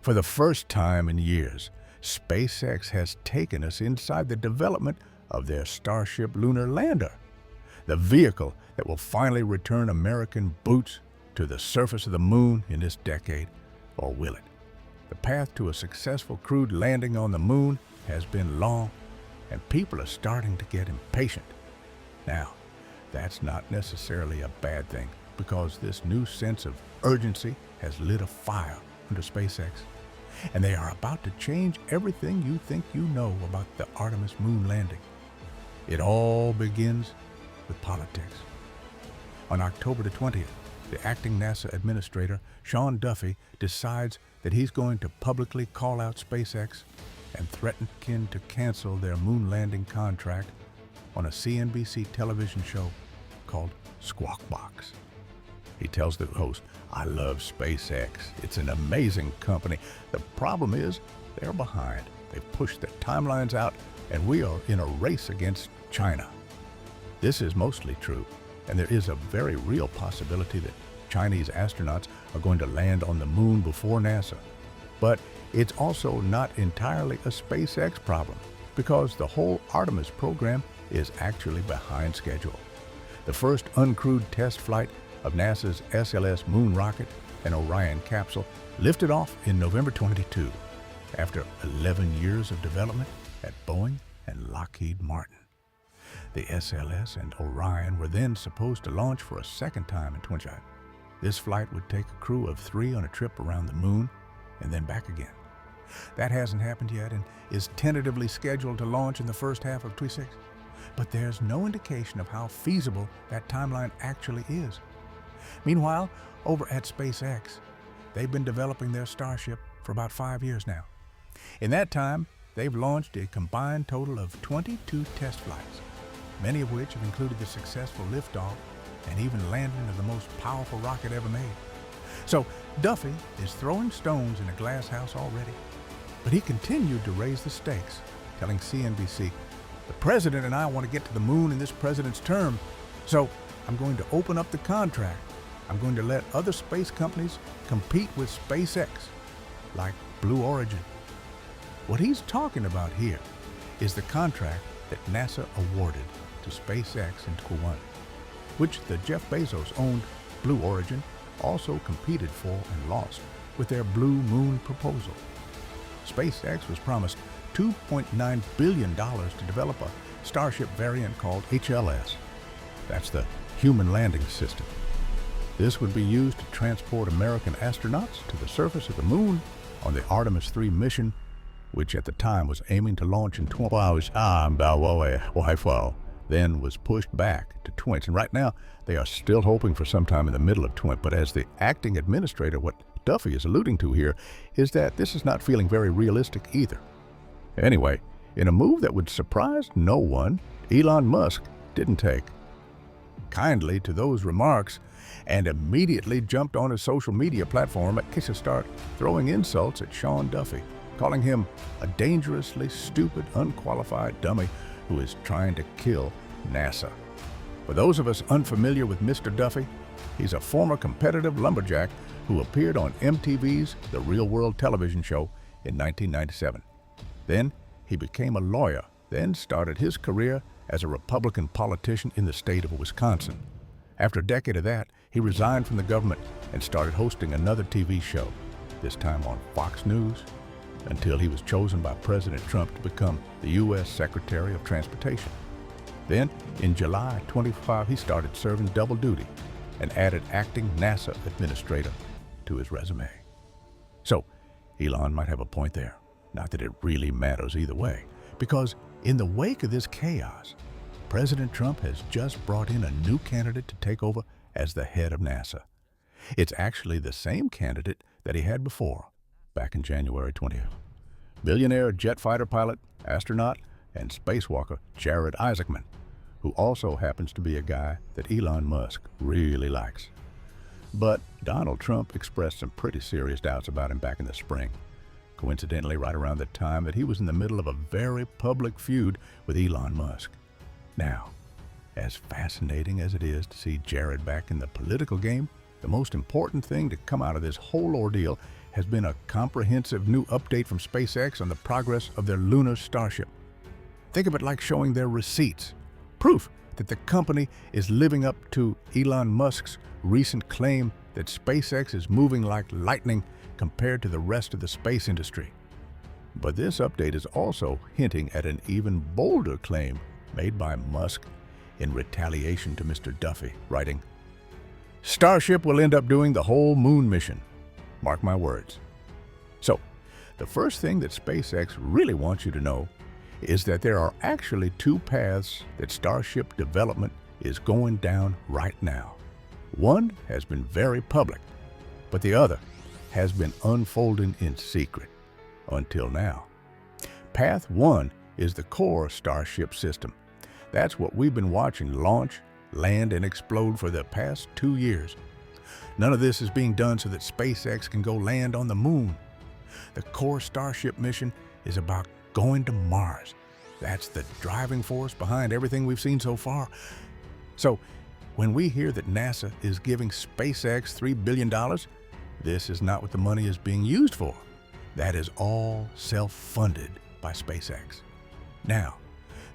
For the first time in years, SpaceX has taken us inside the development of their Starship lunar lander, the vehicle that will finally return American boots to the surface of the moon in this decade, or will it? The path to a successful crewed landing on the moon has been long, and people are starting to get impatient. Now, that's not necessarily a bad thing, because this new sense of urgency has lit a fire under SpaceX, and they are about to change everything you think you know about the Artemis moon landing. It all begins with politics. On October the 20th, the acting NASA administrator, Sean Duffy, decides that he's going to publicly call out SpaceX and threaten kin to cancel their moon landing contract on a CNBC television show called Squawk Box. He tells the host, "I love SpaceX. It's an amazing company. The problem is they're behind. They've pushed their timelines out, and we are in a race against China." This is mostly true, and there is a very real possibility that Chinese astronauts are going to land on the moon before NASA. But it's also not entirely a SpaceX problem, because the whole Artemis program is actually behind schedule. The first uncrewed test flight of NASA's SLS moon rocket and Orion capsule lifted off in November 22, after 11 years of development at Boeing and Lockheed Martin. The SLS and Orion were then supposed to launch for a second time in 2025. This flight would take a crew of 3 on a trip around the moon and then back again. That hasn't happened yet and is tentatively scheduled to launch in the first half of 2026. But there's no indication of how feasible that timeline actually is. Meanwhile, over at SpaceX, they've been developing their Starship for about 5 years now. In that time, they've launched a combined total of 22 test flights, many of which have included the successful liftoff and even landing of the most powerful rocket ever made. So Duffy is throwing stones in a glass house already. But he continued to raise the stakes, telling CNBC, "The president and I want to get to the moon in this president's term, so I'm going to open up the contract. I'm going to let other space companies compete with SpaceX, like Blue Origin." What he's talking about here is the contract that NASA awarded to SpaceX in 2021, which the Jeff Bezos owned Blue Origin also competed for and lost with their Blue Moon proposal. SpaceX was promised $2.9 billion to develop a Starship variant called HLS. That's the Human Landing System. This would be used to transport American astronauts to the surface of the moon on the Artemis 3 mission, which at the time was aiming to launch in 12 hours, then was pushed back to 20. And right now, they are still hoping for sometime in the middle of 20. But as the acting administrator, what Duffy is alluding to here is that this is not feeling very realistic either. Anyway, in a move that would surprise no one, Elon Musk didn't take kindly to those remarks and immediately jumped on his social media platform to start throwing insults at Sean Duffy, calling him a dangerously stupid, unqualified dummy who is trying to kill NASA. For those of us unfamiliar with Mr. Duffy, he's a former competitive lumberjack who appeared on MTV's The Real World television show in 1997. Then he became a lawyer, then started his career as a Republican politician in the state of Wisconsin. After a decade of that, he resigned from the government and started hosting another TV show, this time on Fox News, until he was chosen by President Trump to become the U.S. Secretary of Transportation. Then, in July 25, he started serving double duty and added acting NASA administrator to his resume. So, Elon might have a point there. Not that it really matters either way, because in the wake of this chaos, President Trump has just brought in a new candidate to take over as the head of NASA. It's actually the same candidate that he had before, back in January 20th. Billionaire jet fighter pilot, astronaut, and spacewalker Jared Isaacman, who also happens to be a guy that Elon Musk really likes. But Donald Trump expressed some pretty serious doubts about him back in the spring, coincidentally right around the time that he was in the middle of a very public feud with Elon Musk. Now, as fascinating as it is to see Jared back in the political game, the most important thing to come out of this whole ordeal has been a comprehensive new update from SpaceX on the progress of their lunar Starship. Think of it like showing their receipts, proof that the company is living up to Elon Musk's recent claim that SpaceX is moving like lightning compared to the rest of the space industry. But this update is also hinting at an even bolder claim made by Musk in retaliation to Mr. Duffy, writing, "Starship will end up doing the whole moon mission. Mark my words." So, the first thing that SpaceX really wants you to know is that there are actually two paths that Starship development is going down right now. One has been very public, but the other has been unfolding in secret until now. Path 1 is the core Starship system. That's what we've been watching launch, land, and explode for the past 2 years. None of this is being done so that SpaceX can go land on the moon. The core Starship mission is about going to Mars. That's the driving force behind everything we've seen so far. So, when we hear that NASA is giving SpaceX $3 billion, this is not what the money is being used for. That is all self-funded by SpaceX. Now,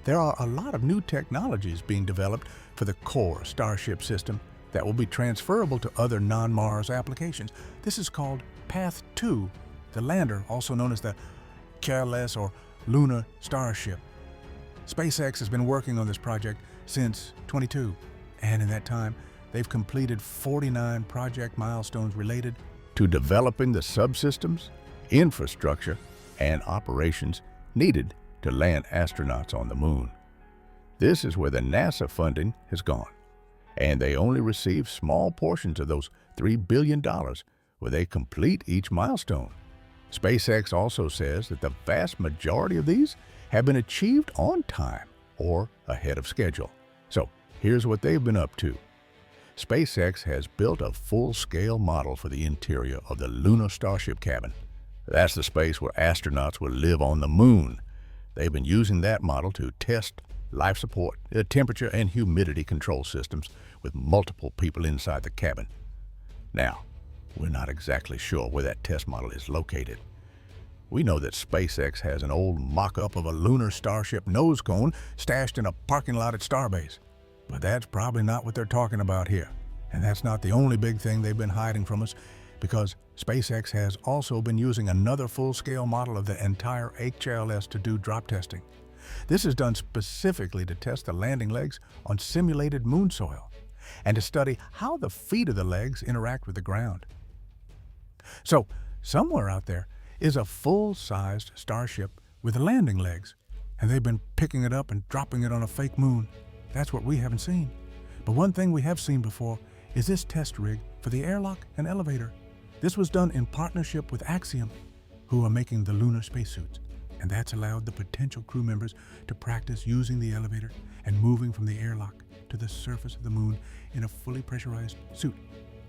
there are a lot of new technologies being developed for the core Starship system that will be transferable to other non-Mars applications. This is called Path 2, the lander, also known as the KLS or Lunar Starship. SpaceX has been working on this project since 2022, and in that time, they've completed 49 project milestones related to developing the subsystems, infrastructure, and operations needed to land astronauts on the moon. This is where the NASA funding has gone, and they only receive small portions of those $3 billion where they complete each milestone. SpaceX also says that the vast majority of these have been achieved on time or ahead of schedule. So here's what they've been up to. SpaceX has built a full-scale model for the interior of the Lunar Starship cabin. That's the space where astronauts will live on the moon. They've been using that model to test life support, temperature, and humidity control systems with multiple people inside the cabin. Now, we're not exactly sure where that test model is located. We know that SpaceX has an old mock-up of a lunar Starship nose cone stashed in a parking lot at Starbase. But that's probably not what they're talking about here. And that's not the only big thing they've been hiding from us, because SpaceX has also been using another full-scale model of the entire HLS to do drop testing. This is done specifically to test the landing legs on simulated moon soil and to study how the feet of the legs interact with the ground. So, somewhere out there is a full-sized Starship with landing legs, and they've been picking it up and dropping it on a fake moon. That's what we haven't seen. But one thing we have seen before is this test rig for the airlock and elevator. This was done in partnership with Axiom, who are making the lunar spacesuits, and that's allowed the potential crew members to practice using the elevator and moving from the airlock to the surface of the moon in a fully pressurized suit,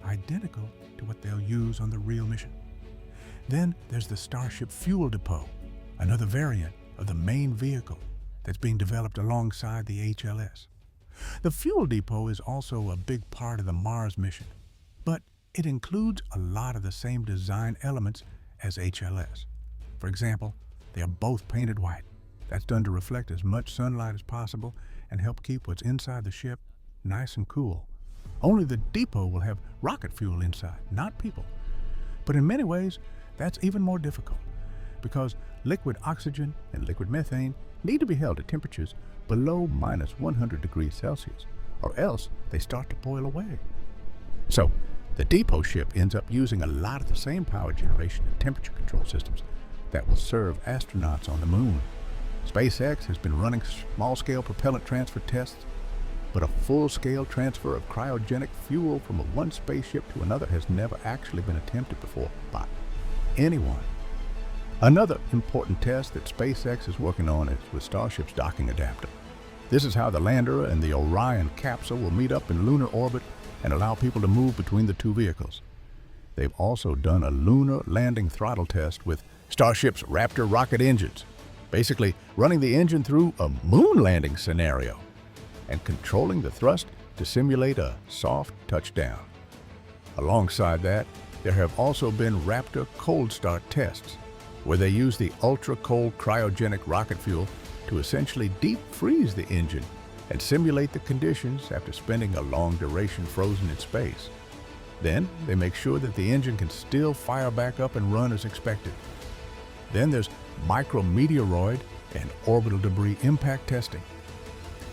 identical to what they'll use on the real mission. Then there's the Starship Fuel Depot, another variant of the main vehicle that's being developed alongside the HLS. The Fuel Depot is also a big part of the Mars mission, but it includes a lot of the same design elements as HLS. For example, they are both painted white. That's done to reflect as much sunlight as possible and help keep what's inside the ship nice and cool. Only the depot will have rocket fuel inside, not people. But in many ways, that's even more difficult, because liquid oxygen and liquid methane need to be held at temperatures below -100 degrees Celsius, or else they start to boil away. So, the depot ship ends up using a lot of the same power generation and temperature control systems that will serve astronauts on the moon. SpaceX has been running small-scale propellant transfer tests, but a full-scale transfer of cryogenic fuel from one spaceship to another has never actually been attempted before by anyone. Another important test that SpaceX is working on is with Starship's docking adapter. This is how the lander and the Orion capsule will meet up in lunar orbit and allow people to move between the two vehicles. They've also done a lunar landing throttle test with Starship's Raptor rocket engines, basically running the engine through a moon landing scenario and controlling the thrust to simulate a soft touchdown. Alongside that, There have also been Raptor cold start tests, where they use the ultra-cold cryogenic rocket fuel to essentially deep freeze the engine and simulate the conditions after spending a long duration frozen in space. Then they make sure that the engine can still fire back up and run as expected. Then there's micrometeoroid and orbital debris impact testing.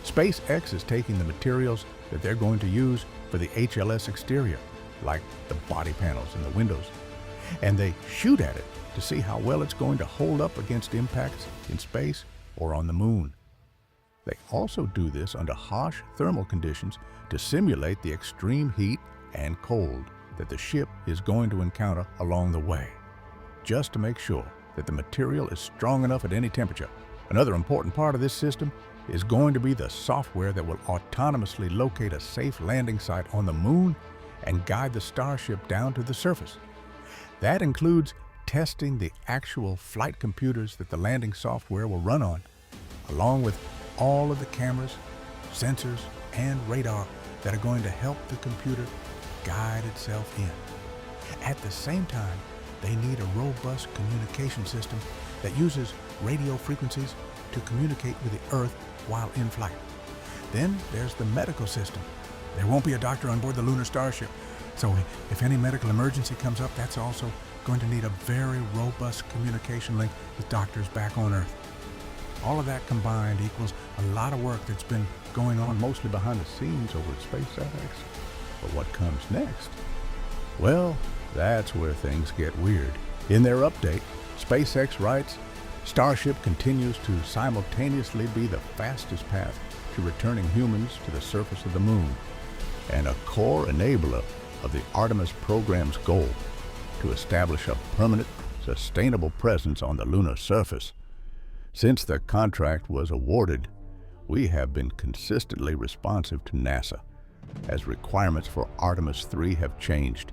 SpaceX is taking the materials that they're going to use for the HLS exterior, like the body panels and the windows, and they shoot at it to see how well it's going to hold up against impacts in space or on the moon. They also do this under harsh thermal conditions to simulate the extreme heat and cold that the ship is going to encounter along the way, just to make sure that the material is strong enough at any temperature. Another important part of this system is going to be the software that will autonomously locate a safe landing site on the moon and guide the Starship down to the surface. That includes testing the actual flight computers that the landing software will run on, along with all of the cameras, sensors, and radar that are going to help the computer guide itself in. At the same time, they need a robust communication system that uses radio frequencies to communicate with the Earth while in flight. Then there's the medical system. There won't be a doctor on board the lunar starship, so if any medical emergency comes up, that's also going to need a very robust communication link with doctors back on Earth. All of that combined equals a lot of work that's been going on mostly behind the scenes over at SpaceX. But what comes next? Well, that's where things get weird. In their update, SpaceX writes, Starship continues to simultaneously be the fastest path to returning humans to the surface of the moon and a core enabler of the Artemis program's goal to establish a permanent, sustainable presence on the lunar surface. Since the contract was awarded, we have been consistently responsive to NASA as requirements for Artemis 3 have changed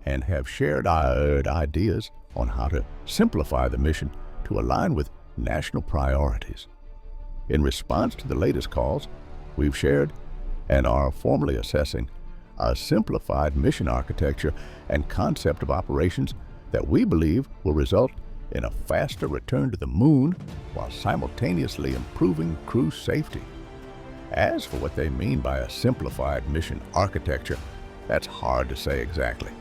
and have shared our ideas on how to simplify the mission to align with national priorities. In response to the latest calls, we've shared and are formally assessing a simplified mission architecture and concept of operations that we believe will result in a faster return to the moon while simultaneously improving crew safety. As for what they mean by a simplified mission architecture, that's hard to say exactly,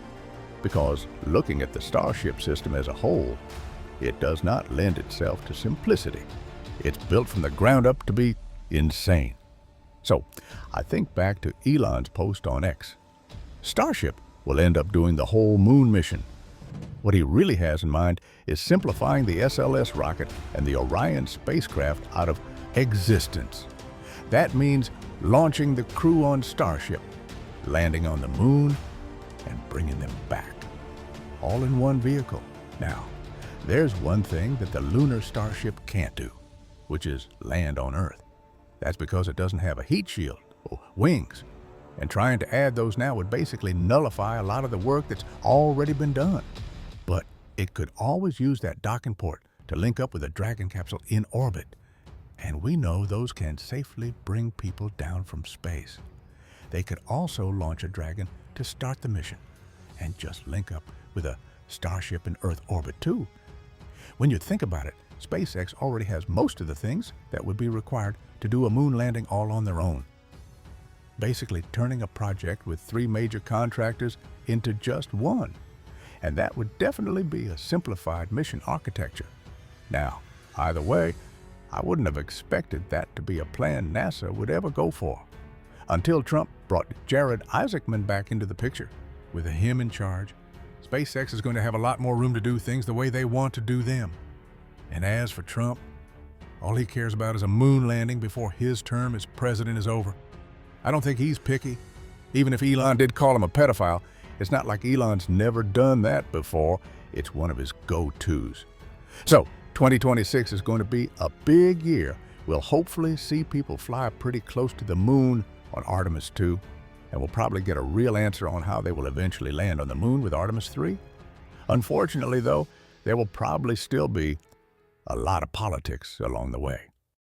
because looking at the Starship system as a whole, it does not lend itself to simplicity. It's built from the ground up to be insane. So I think back to Elon's post on X. Starship will end up doing the whole moon mission. What he really has in mind is simplifying the SLS rocket and the Orion spacecraft out of existence. That means launching the crew on Starship, landing on the moon, and bringing them back, all in one vehicle. Now, there's one thing that the lunar Starship can't do, which is land on Earth. That's because it doesn't have a heat shield or wings, and trying to add those now would basically nullify a lot of the work that's already been done. But it could always use that docking port to link up with a Dragon capsule in orbit, and we know those can safely bring people down from space. They could also launch a Dragon to start the mission and just link up with a Starship in Earth orbit too. When you think about it, SpaceX already has most of the things that would be required to do a moon landing all on their own. Basically turning a project with 3 major contractors into just one. And that would definitely be a simplified mission architecture. Now, either way, I wouldn't have expected that to be a plan NASA would ever go for, until Trump brought Jared Isaacman back into the picture. With him in charge, SpaceX is going to have a lot more room to do things the way they want to do them. And as for Trump, all he cares about is a moon landing before his term as president is over. I don't think he's picky. Even if Elon did call him a pedophile, it's not like Elon's never done that before. It's one of his go-tos. So, 2026 is going to be a big year. We'll hopefully see people fly pretty close to the moon on Artemis 2, and we'll probably get a real answer on how they will eventually land on the moon with Artemis 3. Unfortunately, though, there will probably still be a lot of politics along the way.